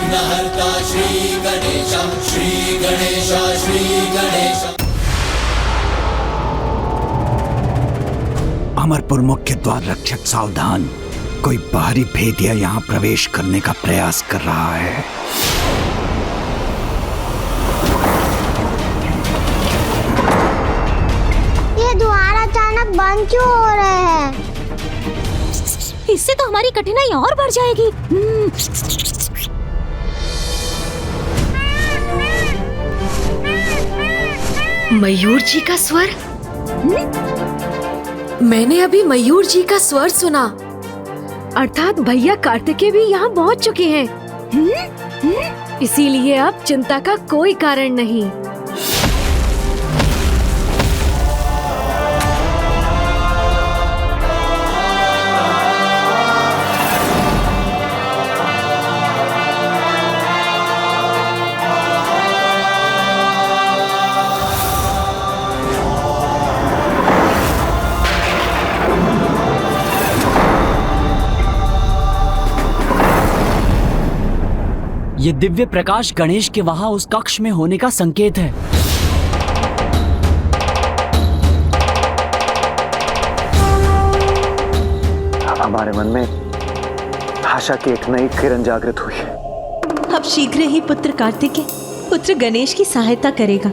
विघ्नहर्ता श्री गणेश, श्री गणेश, श्री गणेश। अमरपुर मुख्य द्वार रक्षक सावधान, कोई बाहरी भेदिया यहाँ प्रवेश करने का प्रयास कर रहा है। ये द्वार अचानक बंद क्यों हो रहे हैं? इससे तो हमारी कठिनाई और बढ़ जाएगी। मयूर जी का स्वर? मैंने अभी मयूर जी का स्वर सुना। अर्थात भैया कार्तिकेय भी यहाँ पहुँच चुके हैं। इसीलिए अब चिंता का कोई कारण नहीं। ये दिव्य प्रकाश गणेश के वहां उस कक्ष में होने का संकेत है। हमारे मन में आशा की एक नई किरण जागृत हुई है। अब शीघ्र ही पुत्र कार्तिकेय पुत्र गणेश की सहायता करेगा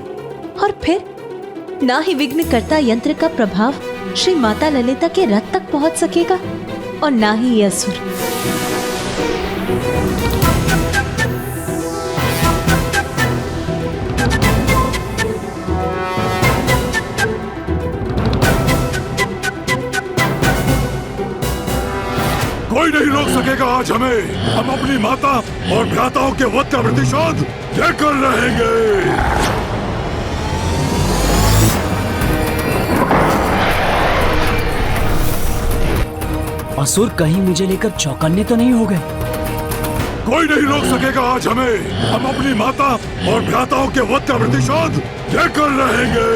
और फिर ना ही विघ्नकर्ता यंत्र का प्रभाव श्री माता ललिता के रथ तक पहुंच सकेगा और ना ही यह असुर। कोई नहीं रोक सकेगा आज हमें। हम अपनी माता और भ्राताओं के वध का प्रतिशोध लेकर रहेंगे। असुर कहीं मुझे लेकर चौकन्ने तो नहीं हो गए? कोई नहीं रोक सकेगा आज हमें। हम अपनी माता और भ्राताओं के वध का प्रतिशोध लेकर रहेंगे।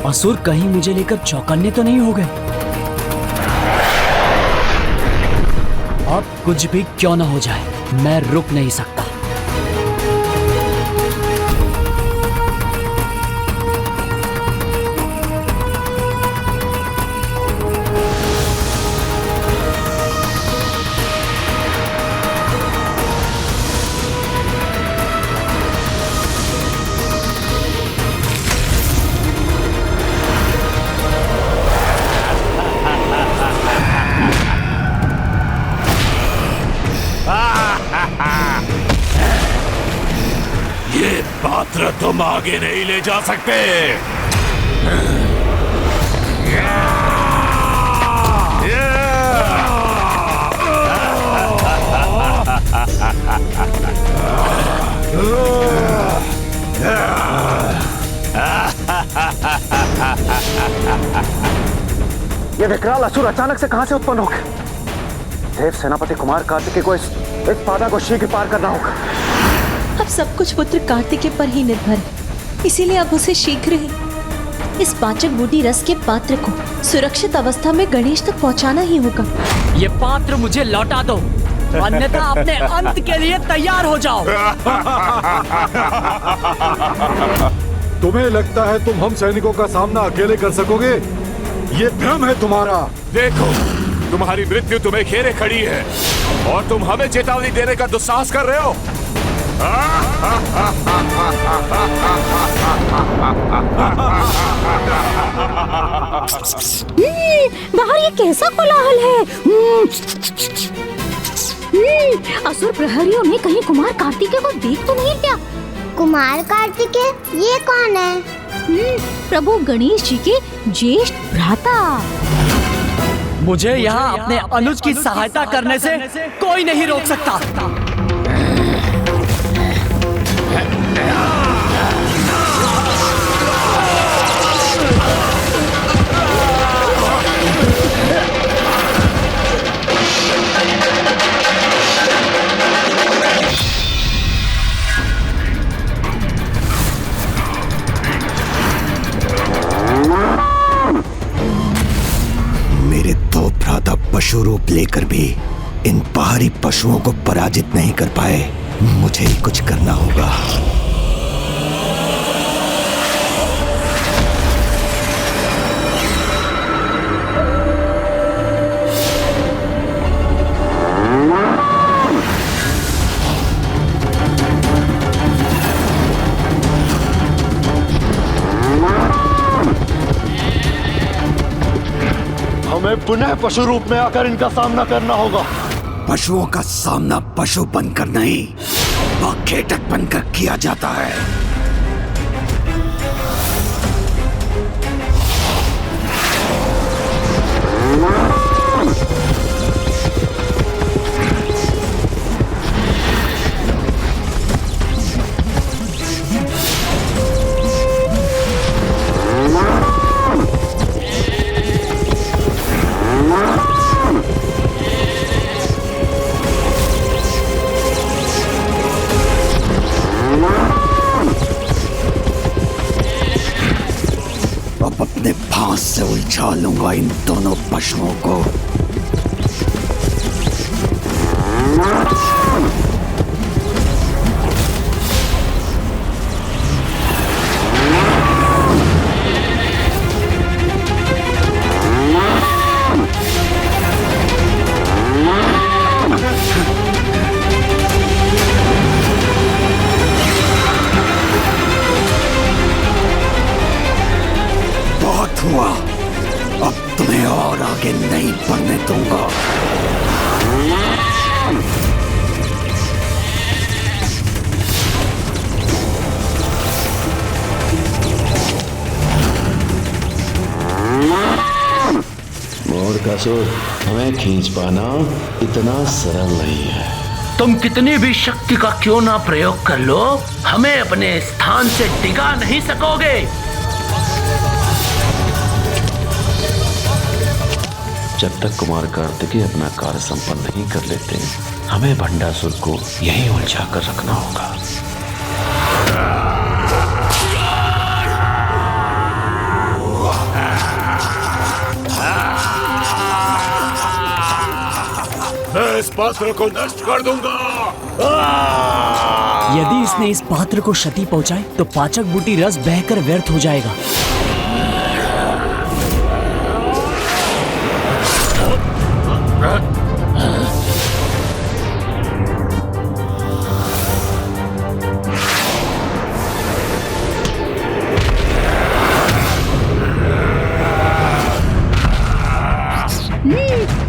असुर कहीं मुझे लेकर चौकन्ने तो नहीं हो गए? अब कुछ भी क्यों ना हो जाए, मैं रुक नहीं सकता। ये पात्र तुम आगे नहीं ले जा सकते। ये विकराल असुर अचानक से कहां से उत्पन्न हो गए? देव सेनापति कुमार कार्तिकेय को इस बाधा को शीघ्र पार करना होगा। अब सब कुछ पुत्र कार्तिकेय पर ही निर्भर है, इसीलिए अब उसे शीघ्र ही इस पाचक बूटी रस के पात्र को सुरक्षित अवस्था में गणेश तक पहुंचाना ही होगा। ये पात्र मुझे लौटा दो, अन्यथा अपने अंत के लिए तैयार हो जाओ। तुम्हें लगता है तुम हम सैनिकों का सामना अकेले कर सकोगे? ये भ्रम है तुम्हारा। देखो, तुम्हारी मृत्यु तुम्हें घेरे खड़ी है और तुम हमें चेतावनी देने का दुस्साहस कर रहे हो। बाहर ये कैसा कोलाहल है? असुर प्रहरियों ने कहीं कुमार कार्तिकेय को देख तो नहीं क्या? कुमार कार्तिकेय ये कौन है? प्रभु गणेश जी के ज्येष्ठ भ्राता। मुझे यहाँ अपने अनुज की सहायता करने से कोई नहीं रोक सकता। पशु रूप लेकर भी इन बाहरी पशुओं को पराजित नहीं कर पाए। मुझे ही कुछ करना होगा। हमें पुनः पशु रूप में आकर इनका सामना करना होगा। पशुओं का सामना पशु बनकर नहीं, बाखेटक बनकर किया जाता है। अपने फांस से उलझा लूंगा इन दोनों पशुओं को। हुआ, अब तुम्हें और आगे नहीं बढ़ने दूंगा। मोर का सुर हमें खींच पाना इतना सरल नहीं है। तुम कितनी भी शक्ति का क्यों ना प्रयोग कर लो, हमें अपने स्थान से डिगा नहीं सकोगे। जब तक कुमार कार्तिकेय अपना कार्य संपन्न नहीं कर लेते, हमें भंडासुर को यहीं उलझा कर रखना होगा। मैं इस पात्र को नष्ट कर दूंगा। यदि इसने इस पात्र को क्षति पहुंचाई तो पाचक बूटी रस बहकर व्यर्थ हो जाएगा।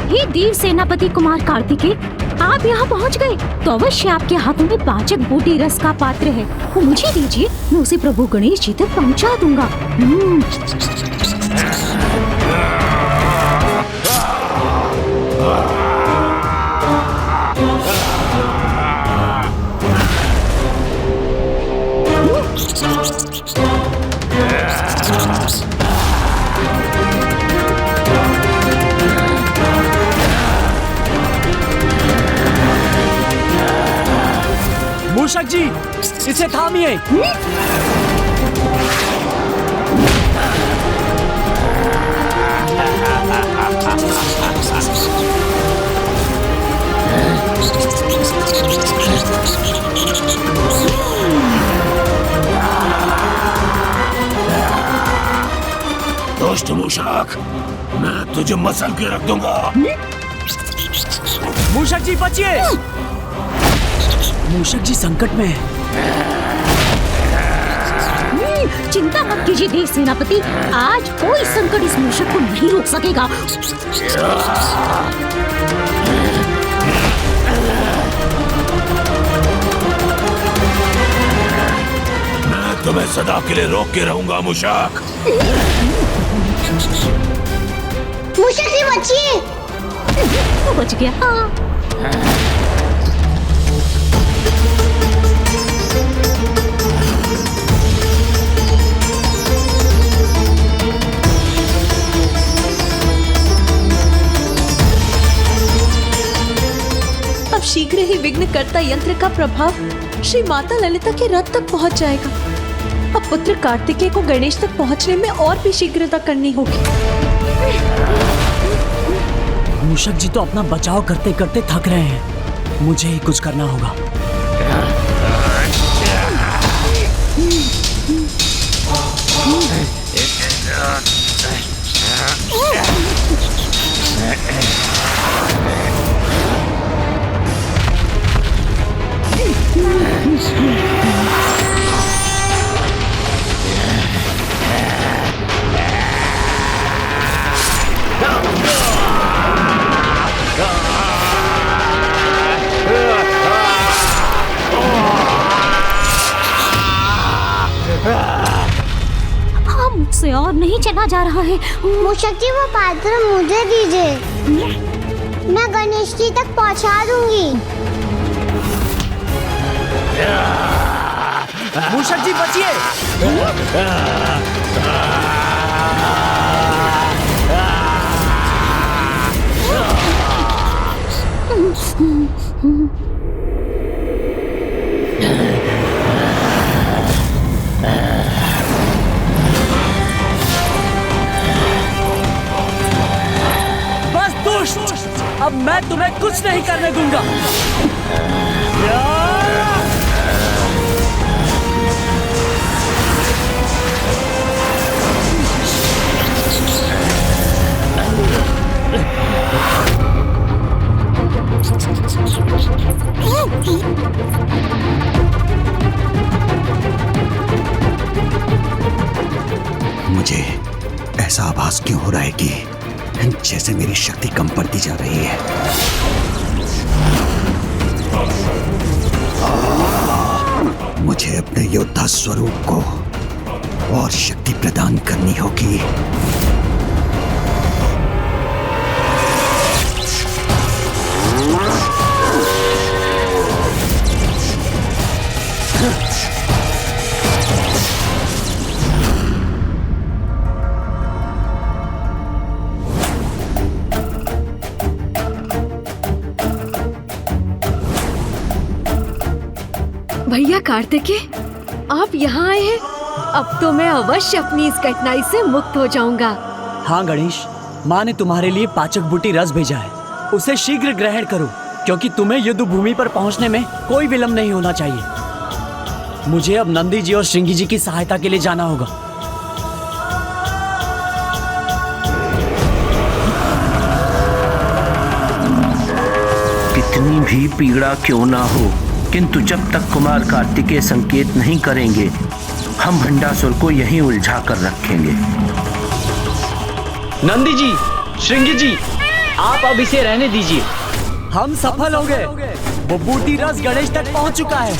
हे देव सेनापति कुमार कार्तिकेय, आप यहाँ पहुँच गए तो अवश्य आपके हाथों में पाचक बूटी रस का पात्र है, वो मुझे दीजिए, मैं उसे प्रभु गणेश जी तक पहुँचा दूंगा। मूषक जी, इसे थामिए। दुष्ट मूषक, मैं तुझे मसल के रख दूंगा। मूषक जी बचिए। मूषक जी संकट में है। चिंता मत कीजिए देव सेनापति, आज कोई संकट इस मूषक को नहीं रोक सकेगा। मैं तुम्हें सदा के लिए रोक के रहूंगा मूषक। मूषक जी बचिए। वो बच गया। अब शीघ्र ही विघ्नकर्ता यंत्र का प्रभाव श्री माता ललिता के रथ तक पहुंच जाएगा। अब पुत्र कार्तिकेय को गणेश तक पहुंचने में और भी शीघ्रता करनी होगी। मूषक जी तो अपना बचाव करते करते थक रहे हैं, मुझे ही कुछ करना होगा। मुझसे और नहीं चला जा रहा है। मूषक जी, वो पात्र मुझे दीजिए, मैं गणेश जी तक पहुंचा दूंगी। मूषक जी बचिए। बस दुष्ट, अब मैं तुम्हें कुछ नहीं करने दूंगा। मुझे ऐसा आभास क्यों हो रहा है कि जैसे मेरी शक्ति कम पड़ती जा रही है। मुझे अपने योद्धा स्वरूप को और शक्ति प्रदान करनी होगी। भैया कार्तिकेय, आप यहाँ आए हैं? अब तो मैं अवश्य अपनी इस कठिनाई से मुक्त हो जाऊंगा। हाँ गणेश, माँ ने तुम्हारे लिए पाचक बूटी रस भेजा है, उसे शीघ्र ग्रहण करो, क्योंकि तुम्हें युद्ध भूमि पर पहुँचने में कोई विलंब नहीं होना चाहिए। मुझे अब नंदी जी और श्रृंगी जी की सहायता के लिए जाना होगा। कितनी भी पीड़ा क्यों ना हो, किंतु जब तक कुमार कार्तिकेय संकेत नहीं करेंगे, हम भंडासुर को यहीं उलझा कर रखेंगे। नंदी जी, श्रृंगी जी, आप अब इसे रहने दीजिए। हम सफल हो गए। वो बूटी रस गणेश तक पहुंच चुका है।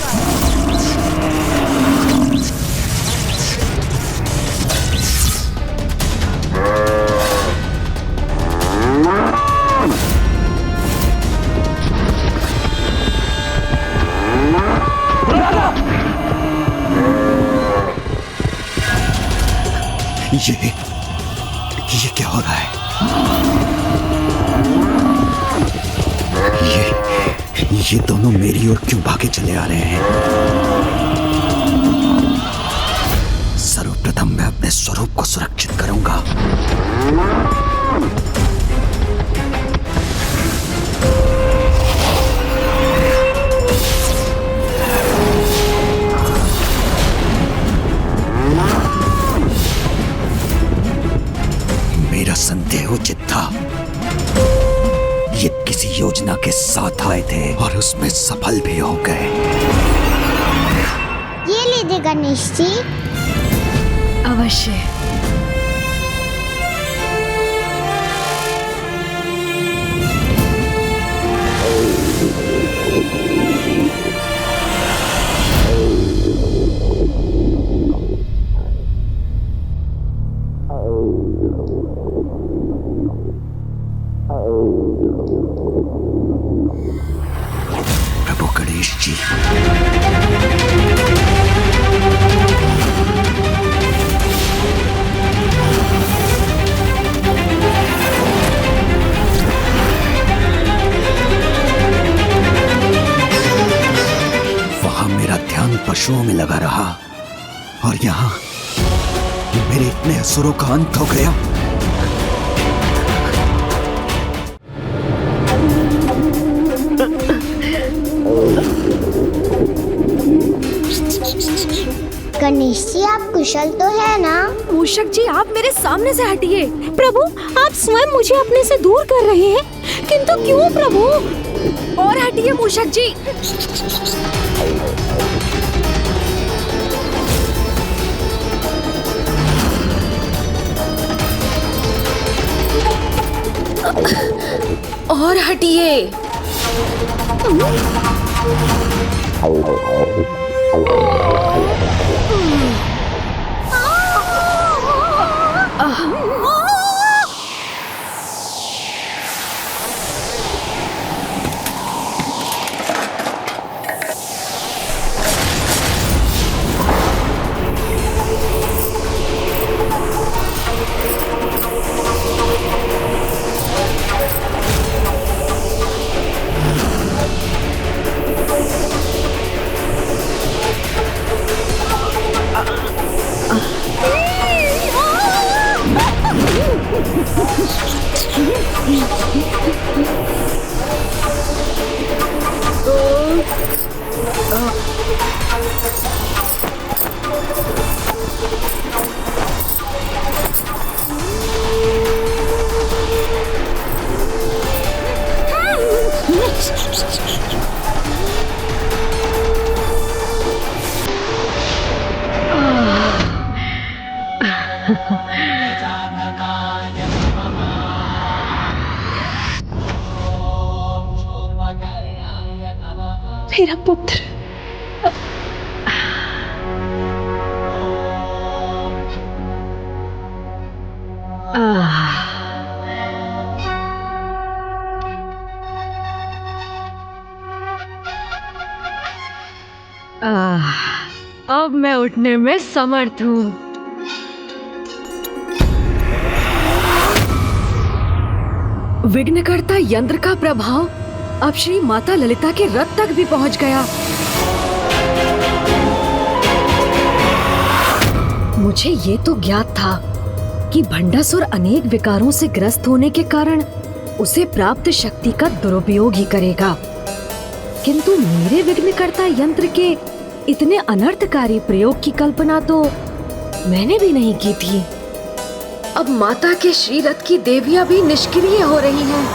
ये क्या हो रहा है? ये दोनों मेरी ओर क्यों भागे चले आ रहे हैं? सर्वप्रथम मैं अपने स्वरूप को सुरक्षित करूंगा। मेरा संदेह उचित था। ये किसी योजना के साथ आए थे और उसमें सफल भी हो गए। ये लीजिए गणेश जी। अवश्य। प्रभु गणेश जी, वहां मेरा ध्यान पशुओं में लगा रहा और यहाँ मेरे इतने असुरों का अंत हो गया। आप कुशल तो है ना? मूषक जी, आप मेरे सामने से हटिए। प्रभु, आप स्वयं मुझे अपने से दूर कर रहे हैं, किंतु क्यों प्रभु? और हटिए मूषक जी। और हटिए। मेरा पुत्र। अब मैं उठने में समर्थ हूँ। विघ्नकर्ता यंत्र का प्रभाव अब श्री माता ललिता के रथ तक भी पहुंच गया। मुझे ये तो ज्ञात था कि भंडासुर अनेक विकारों से ग्रस्त होने के कारण उसे प्राप्त शक्ति का दुरुपयोग ही करेगा, किंतु मेरे विघ्नकर्ता यंत्र के इतने अनर्थकारी प्रयोग की कल्पना तो मैंने भी नहीं की थी। अब माता के श्री रथ की देवियां भी निष्क्रिय हो रही हैं।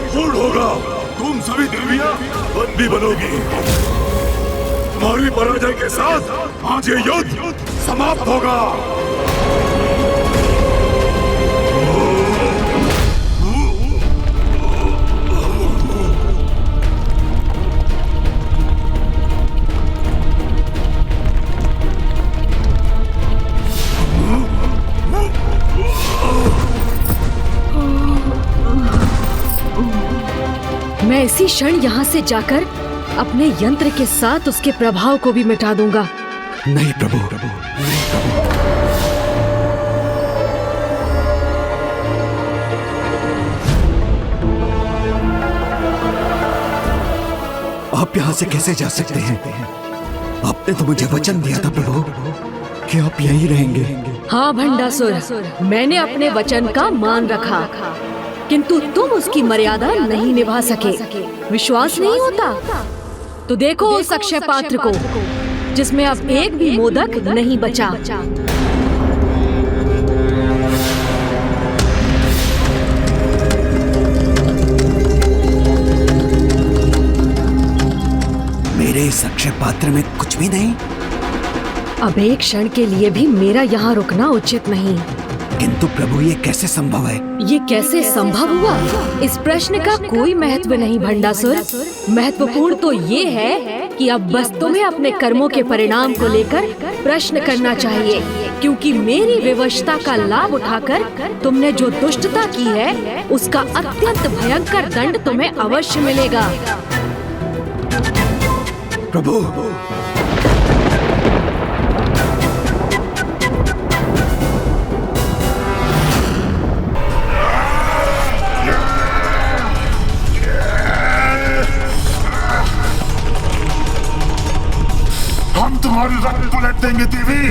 पूर्ण होगा। तुम सभी देवियां बंदी बनोगी। तुम्हारी पराजय के साथ आज ये युद्ध समाप्त होगा। मैं इसी क्षण यहाँ से जाकर अपने यंत्र के साथ उसके प्रभाव को भी मिटा दूंगा। नहीं प्रभु, नहीं प्रभु। आप यहाँ से कैसे जा सकते हैं? आपने तो मुझे वचन दिया था प्रभु कि आप यहीं रहेंगे। हाँ भंडासुर, मैंने अपने वचन का मान रखा, किंतु तुम उसकी मर्यादा नहीं निभा सके। विश्वास नहीं होता तो देखो उस अक्षय पात्र को जिसमें अब एक भी मोदक नहीं बचा। मेरे इस अक्षय पात्र में कुछ भी नहीं। अब एक क्षण के लिए भी मेरा यहाँ रुकना उचित नहीं। किंतु प्रभु ये कैसे संभव है? ये कैसे संभव हुआ? इस प्रश्न का कोई महत्व नहीं भंडासुर। महत्वपूर्ण तो ये है कि अब बस तुम्हें अपने कर्मों के परिणाम को लेकर प्रश्न करना चाहिए, क्योंकि मेरी विवशता का लाभ उठाकर तुमने जो दुष्टता की है उसका अत्यंत भयंकर दंड तुम्हें अवश्य मिलेगा। प्रभु, हम तुम्हारी रक्त पलट देंगे देवी,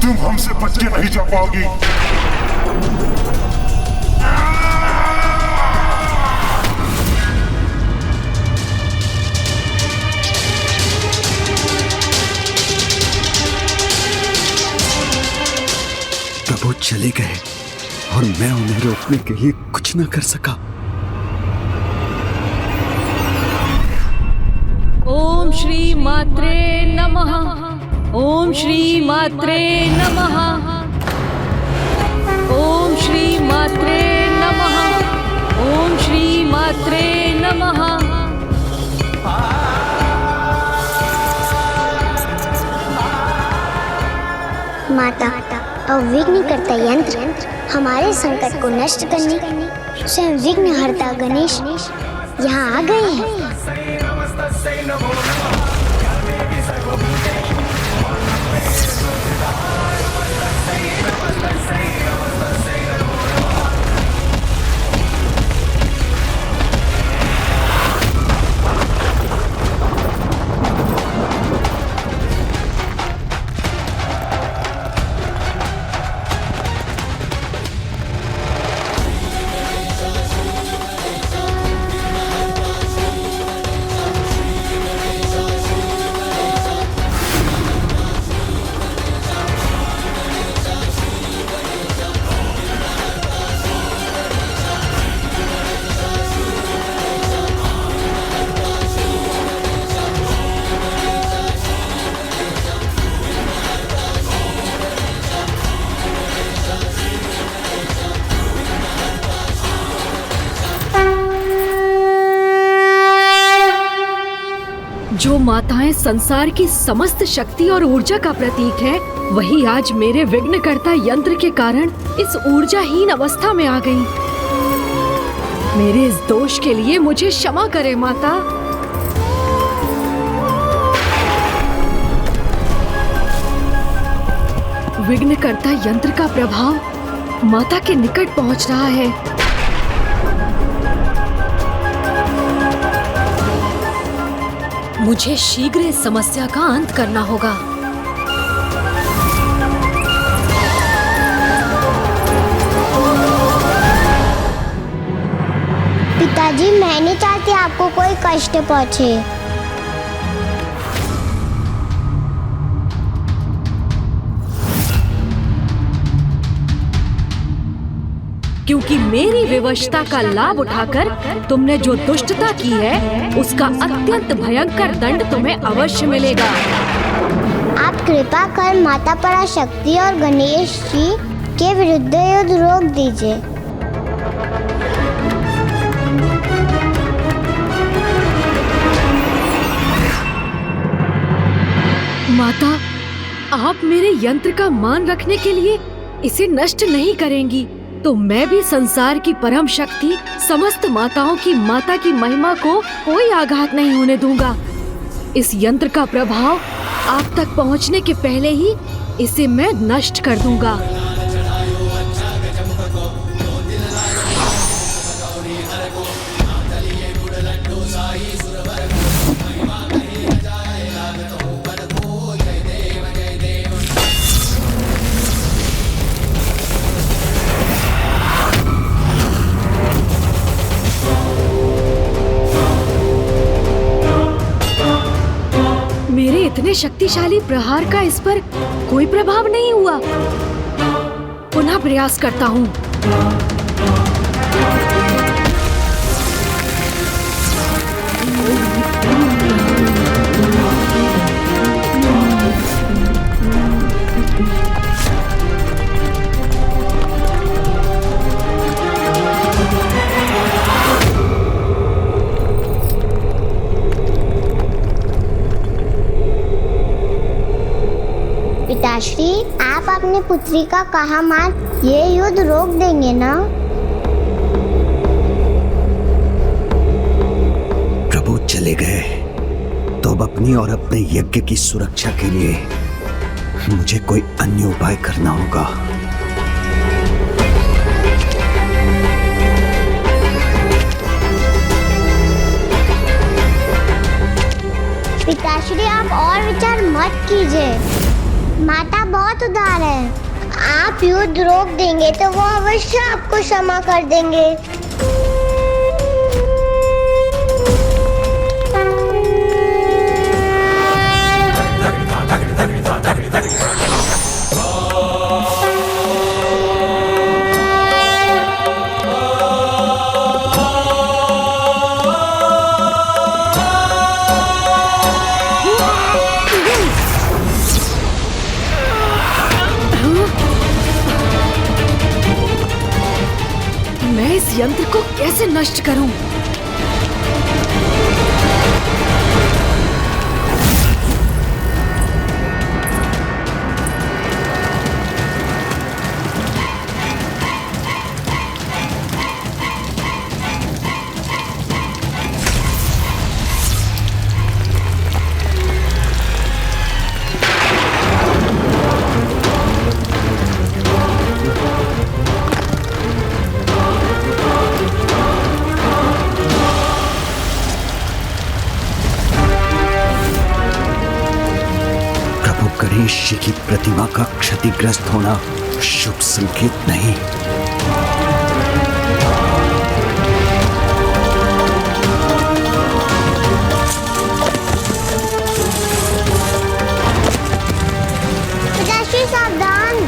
तुम हमसे बच के नहीं जा पाओगी। प्रभु चले गए और मैं उन्हें रोकने के लिए कुछ न कर सका। ओम श्री मात्रे नमः। ओम श्री मात्रे नमः। ओम श्री मात्रे नमः। ओम श्री मात्रे नमः। माता, अविघ्न करता यंत्र हमारे संकट को नष्ट करने स्वयं विघ्नहर्ता गणेश यहाँ आ गए हैं। जो माताएं संसार की समस्त शक्ति और ऊर्जा का प्रतीक है, वही आज मेरे विघ्नकर्ता यंत्र के कारण इस ऊर्जाहीन अवस्था में आ गई। मेरे इस दोष के लिए मुझे क्षमा करे माता। विघ्नकर्ता यंत्र का प्रभाव माता के निकट पहुंच रहा है। मुझे शीघ्र इस समस्या का अंत करना होगा। पिताजी, मैं नहीं चाहती आपको कोई कष्ट पहुंचे। क्योंकि मेरी विवशता का लाभ उठाकर तुमने जो दुष्टता की है उसका अत्यंत भयंकर दंड तुम्हें अवश्य मिलेगा। आप कृपा कर माता पराशक्ति और गणेश जी के विरुद्ध युद्ध रोक दीजिए। माता, आप मेरे यंत्र का मान रखने के लिए इसे नष्ट नहीं करेंगी तो मैं भी संसार की परम शक्ति समस्त माताओं की माता की महिमा को कोई आघात नहीं होने दूंगा। इस यंत्र का प्रभाव आप तक पहुंचने के पहले ही इसे मैं नष्ट कर दूंगा। मेरे इतने शक्तिशाली प्रहार का इस पर कोई प्रभाव नहीं हुआ। पुनः प्रयास करता हूँ। अपनी पुत्री का कहा मान ये युद्ध रोक देंगे ना? प्रभु चले गए तो अब अपनी और अपने यज्ञ की सुरक्षा के लिए मुझे कोई अन्य उपाय करना होगा। पिताश्री, आप और विचार मत कीजिए। माता बहुत उदार है। आप युद्ध रोक देंगे तो वो अवश्य आपको क्षमा कर देंगे। मैं इस यंत्र को कैसे नष्ट करूं? गणेश जी की प्रतिमा का क्षतिग्रस्त होना शुभ संकेत नहीं। पिताश्री सावधान।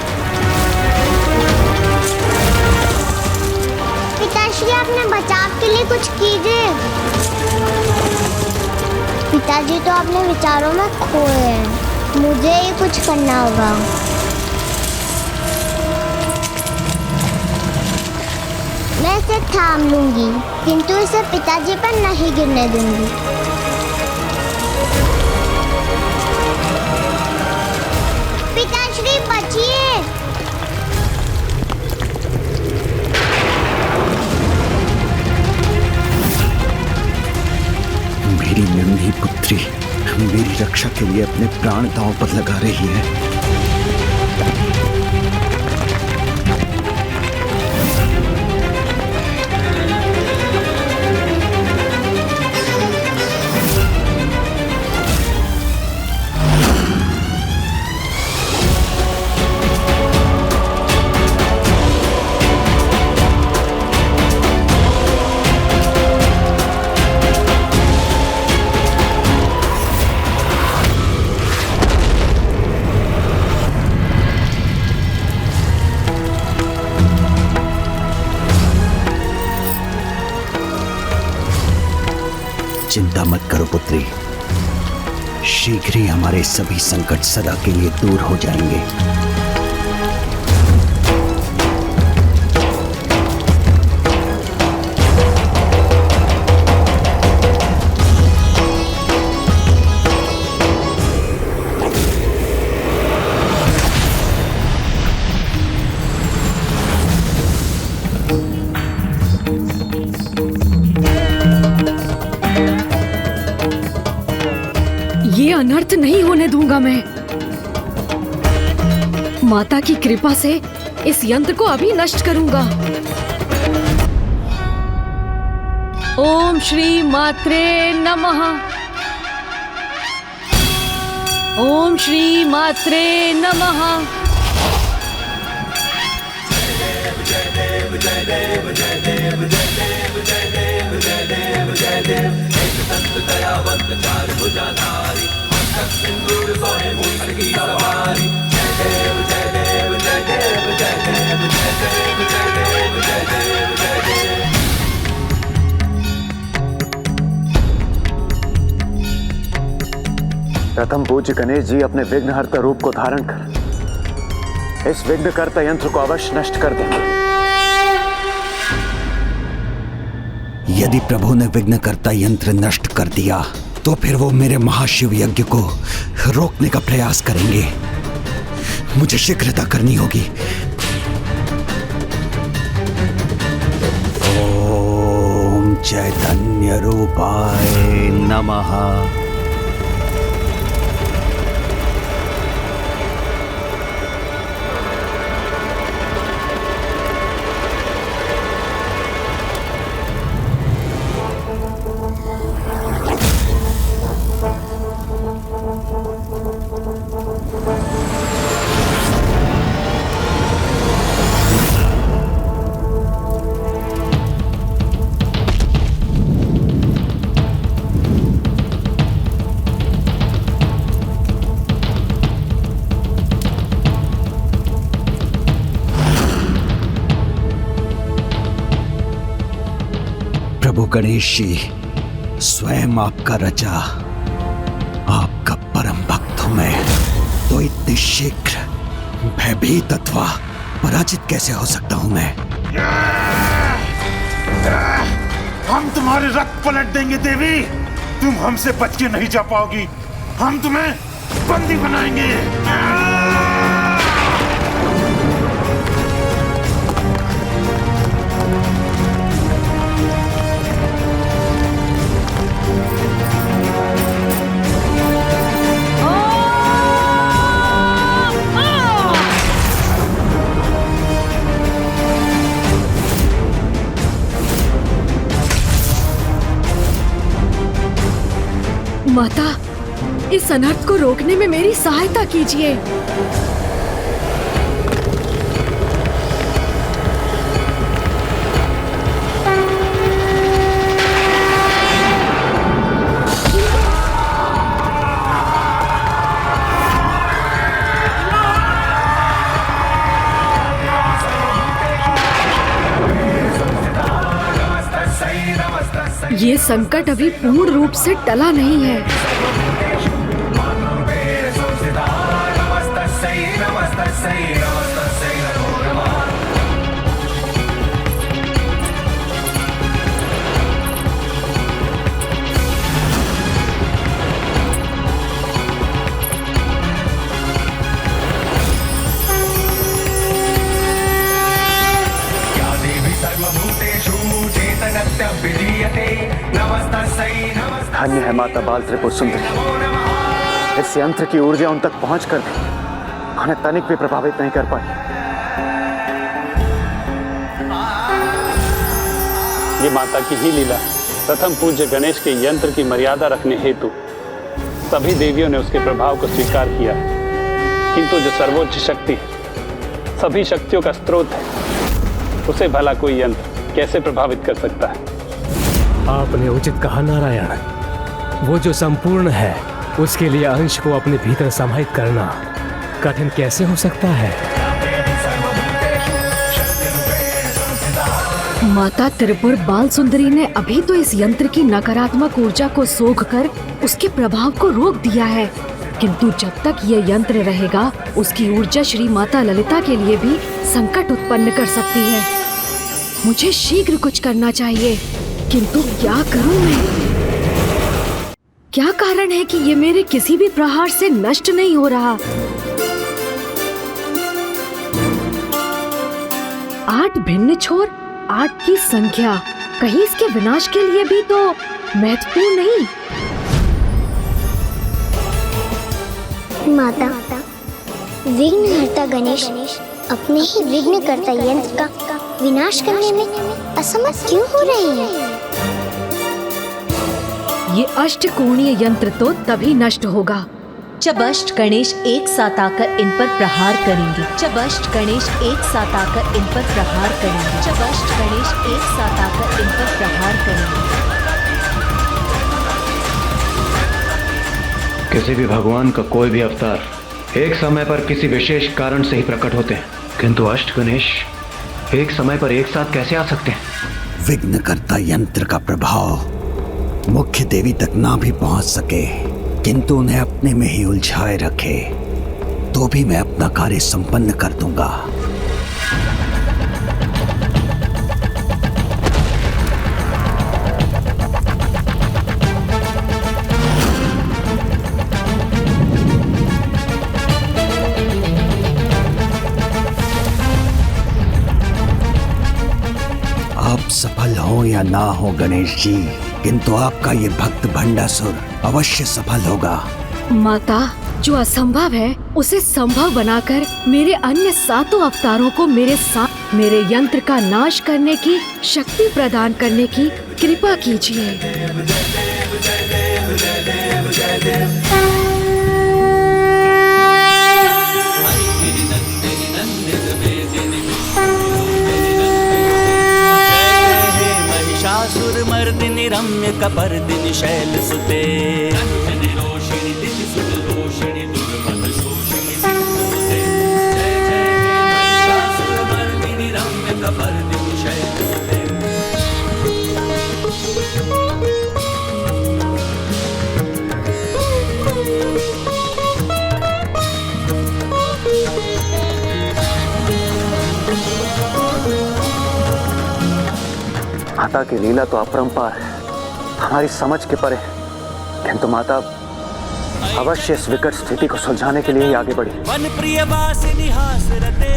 पिताश्री, अपने बचाव के लिए कुछ कीजिए। पिताजी तो अपने विचारों में खोए हैं। मुझे ही कुछ करना होगा। मैं इसे थाम लूंगी, किंतु इसे पिताजी पर नहीं गिरने दूंगी। पिताश्री, बचिए। मेरी नन्ही पुत्री मेरी रक्षा के लिए अपने प्राण दांव पर लगा रही है। चिंता मत करो पुत्री, शीघ्र ही हमारे सभी संकट सदा के लिए दूर हो जाएंगे। ये अनर्थ नहीं होने दूंगा मैं। माता की कृपा से इस यंत्र को अभी नष्ट करूंगा। ओम श्री मात्रे नमः। ओम श्री मात्रे नमः। प्रथम पूज्य गणेश जी अपने विघ्नहर्ता रूप को धारण कर इस विघ्नकर्ता यंत्र को अवश्य नष्ट कर देंगे। यदि प्रभु ने विघ्नकर्ता यंत्र नष्ट कर दिया तो फिर वो मेरे महाशिव यज्ञ को रोकने का प्रयास करेंगे। मुझे शीघ्रता करनी होगी। ओम चैतन्य रूपाय नमः। प्रभु गणेश जी, स्वयं आपका रचा, आपका परम भक्त हूं मैं, तो इतने शीघ्र भयभीत अथवा पराजित कैसे हो सकता हूं मैं? हम तुम्हारे रथ पलट देंगे देवी। तुम हमसे बच के नहीं जा पाओगी। हम तुम्हें बंदी बनाएंगे। माता, इस अनर्थ को रोकने में मेरी सहायता कीजिए। ये संकट अभी पूर्ण रूप से टला नहीं है। धन्य है माता बाल त्रिपुर सुंदरी। इस यंत्र की ऊर्जा उन तक पहुंचकर भी उन्हें तनिक भी प्रभावित नहीं कर पाई। ये माता की ही लीला। प्रथम पूज्य गणेश के यंत्र की मर्यादा रखने हेतु सभी देवियों ने उसके प्रभाव को स्वीकार किया, किंतु जो सर्वोच्च शक्ति सभी शक्तियों का स्रोत है, उसे भला कोई यंत्र कैसे प्रभावित कर सकता है? आपने उचित कहा नारायण। वो जो संपूर्ण है, उसके लिए अंश को अपने भीतर समाहित करना कठिन कैसे हो सकता है? माता त्रिपुर बाल सुंदरी ने अभी तो इस यंत्र की नकारात्मक ऊर्जा को सोखकर उसके प्रभाव को रोक दिया है, किंतु जब तक ये यंत्र रहेगा, उसकी ऊर्जा श्री माता ललिता के लिए भी संकट उत्पन्न कर सकती है। मुझे शीघ्र कुछ करना चाहिए, किंतु क्या करूं मैं? क्या कारण है कि ये मेरे किसी भी प्रहार से नष्ट नहीं हो रहा? 8 भिन्न छोर, 8 की संख्या, कहीं इसके विनाश के लिए भी तो महत्वपूर्ण नहीं? माता, विघ्नहर्ता गणेश अपने ही विघ्नकर्ता यंत्र का विनाश करने में असमर्थ क्यों हो रहे हैं? ये अष्टकोणीय यंत्र तो तभी नष्ट होगा जब अष्ट गणेश एक साथ आकर इन पर प्रहार करेंगे। जब अष्ट गणेश एक साथ आकर इन पर प्रहार करेंगे। जब अष्ट गणेश एक साथ आकर इन पर प्रहार करेंगे। किसी भी भगवान का कोई भी अवतार एक समय पर किसी विशेष कारण से ही प्रकट होते हैं, किंतु अष्ट गणेश एक समय पर एक साथ कैसे आ सकते हैं? विघ्नकर्ता यंत्र का प्रभाव मुख्य देवी तक ना भी पहुंच सके, किंतु उन्हें अपने में ही उलझाए रखे, तो भी मैं अपना कार्य संपन्न कर दूंगा। या ना हो गणेश जी, किंतु आपका ये भक्त भंडासुर अवश्य सफल होगा। माता, जो असंभव है उसे संभव बनाकर मेरे अन्य 7 अवतारों को मेरे साथ मेरे यंत्र का नाश करने की शक्ति प्रदान करने की कृपा कीजिए। महिषासुर मर्दिनी रम्य कपर्दिनी शैल सुते, माता की लीला तो अपरंपार है, हमारी समझ के परे, किंतु माता अवश्य इस विकट स्थिति को सुलझाने के लिए ही आगे बढ़ी। वन प्रिय वासिनी हास रते,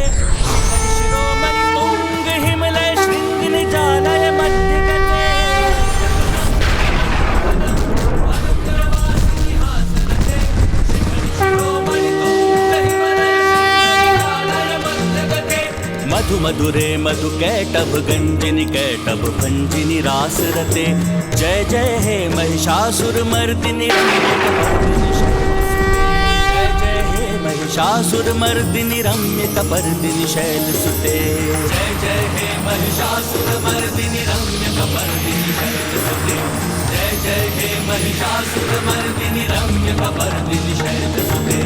शिरोमणि तुंग हिमलय श्रृंग निजालय मध्य गते। मधु मधुरे मधु कैटभ गंजिनी कैटभ भंजिनी रास रते। जय जय हे महिषासुर मर्दिनी, जय जय हे महिषासुर मर्दिनी रम्य कपर्दिनी शैल सुते। जय जय हे महिषासुर मर्दिनी रम्य कपर्दिनी शैल सुते। जय जय हे महिषासुर मर्दिनी रम्य कपर्दिनी शैल सुते।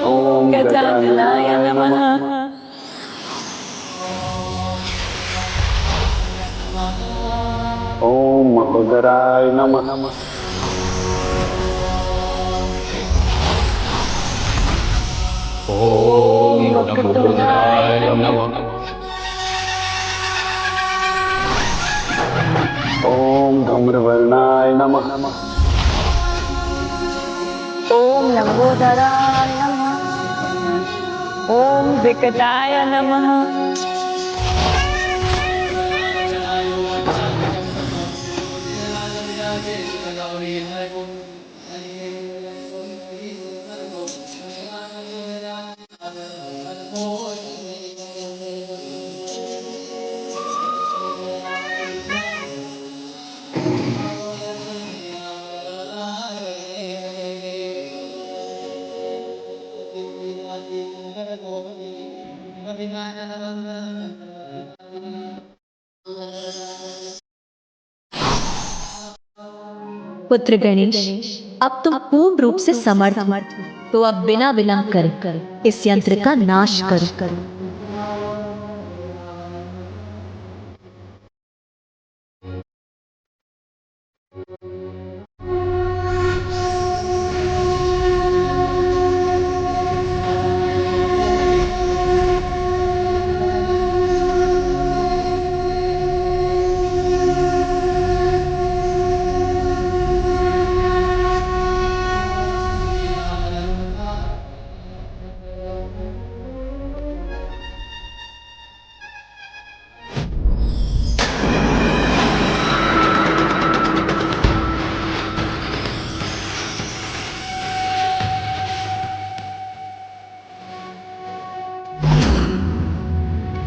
ओम गजाननाय नमः। ओम महोदराय नमः। ओम महोदराय नमः। ओम धूम्रवर्णाय नमः। ओम लंबोदराय नमः। ओम विकटाय नमः। पुत्र गणेश, अब तुम पूर्ण रूप से समर्थ हो, तो अब बिना विलंब करे इस यंत्र का नाश करो।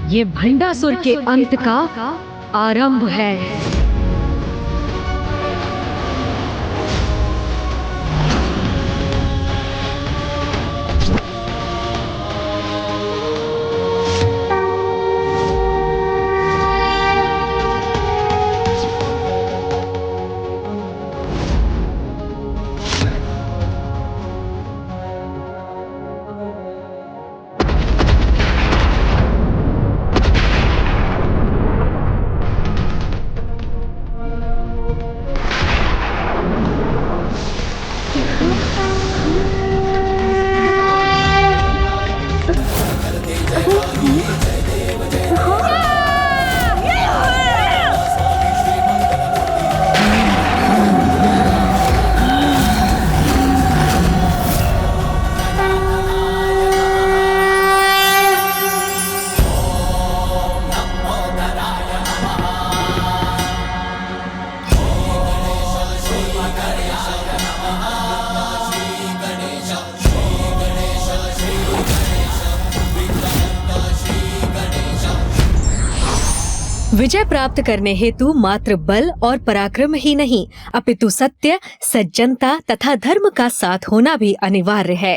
ये भंडासुर के अंत का आरंभ है। विजय प्राप्त करने हेतु मात्र बल और पराक्रम ही नहीं, अपितु सत्य, सज्जनता तथा धर्म का साथ होना भी अनिवार्य है।